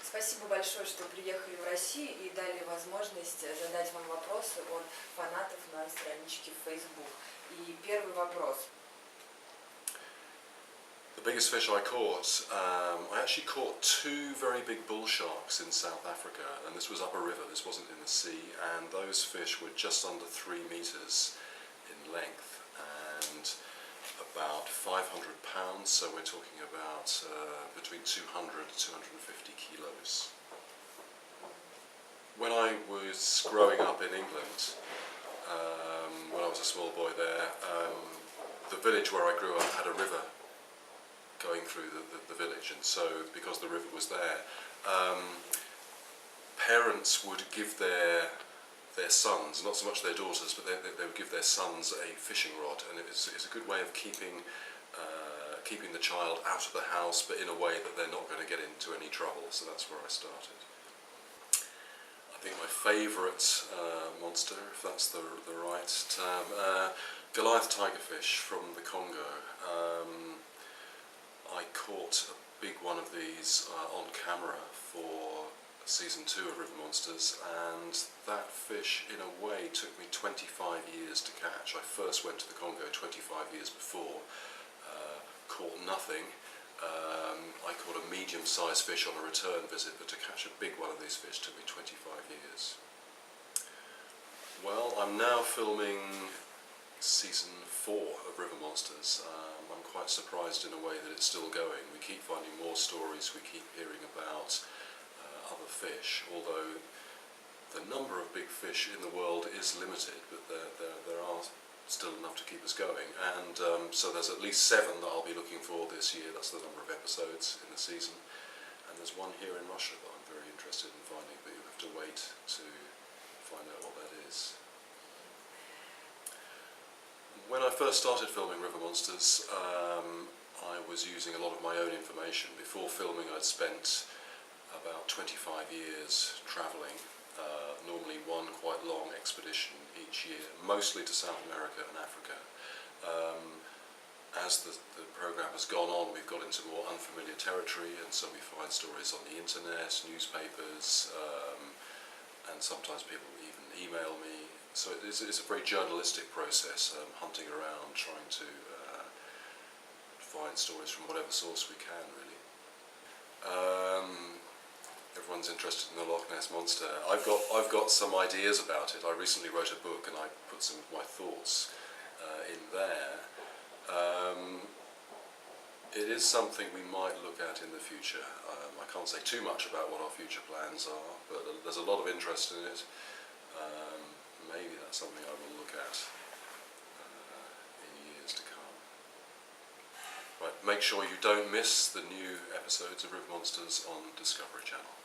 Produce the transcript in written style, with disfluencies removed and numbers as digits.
Спасибо большое, что приехали в Россию и дали возможность задать вам вопросы от фанатов на страничке в Facebook. И первый вопрос. The biggest fish I caught, I actually caught two very big bull sharks in South Africa, and this was up a river, this wasn't in the sea, and those fish were just under 3 meters in length and about 500 pounds, so we're talking about between 200 to 250 kilos. When I was growing up in England, when I was a small boy there, the village where I grew up had a river going through the village, and so because the river was there, parents would give their sons, not so much their daughters, but they would give their sons a fishing rod, and it's a good way of keeping the child out of the house, but in a way that they're not going to get into any trouble. So that's where I started. I think my favourite monster, if that's the right term, Goliath tigerfish from the Congo. I caught a big one of these on camera for season 2 of River Monsters, and that fish in a way took me 25 years to catch. I first went to the Congo 25 years before, caught nothing. I caught a medium-sized fish on a return visit, but to catch a big one of these fish took me 25 years. Well, I'm now filming season 4 of River Monsters. I'm quite surprised in a way that it's still going. We keep finding more stories, we keep hearing about other fish, although the number of big fish in the world is limited, but there are still enough to keep us going, and so there's at least 7 that I'll be looking for this year. That's the number of episodes in the season, and there's one here in Russia that I'm very interested in finding, but you have to wait to find out what that is. When I first started filming River Monsters, I was using a lot of my own information. Before filming, I'd spent about 25 years travelling, normally one quite long expedition each year, mostly to South America and Africa. As the programme has gone on, we've got into more unfamiliar territory, and so we find stories on the internet, newspapers, and sometimes people even email me. So it's a very journalistic process, hunting around, trying to find stories from whatever source we can, really. Everyone's interested in the Loch Ness Monster. I've got some ideas about it. I recently wrote a book and I put some of my thoughts in there. It is something we might look at in the future. I can't say too much about what our future plans are, but there's a lot of interest in it. Maybe that's something I will look at in years to come. Right, make sure you don't miss the new episodes of River Monsters on Discovery Channel.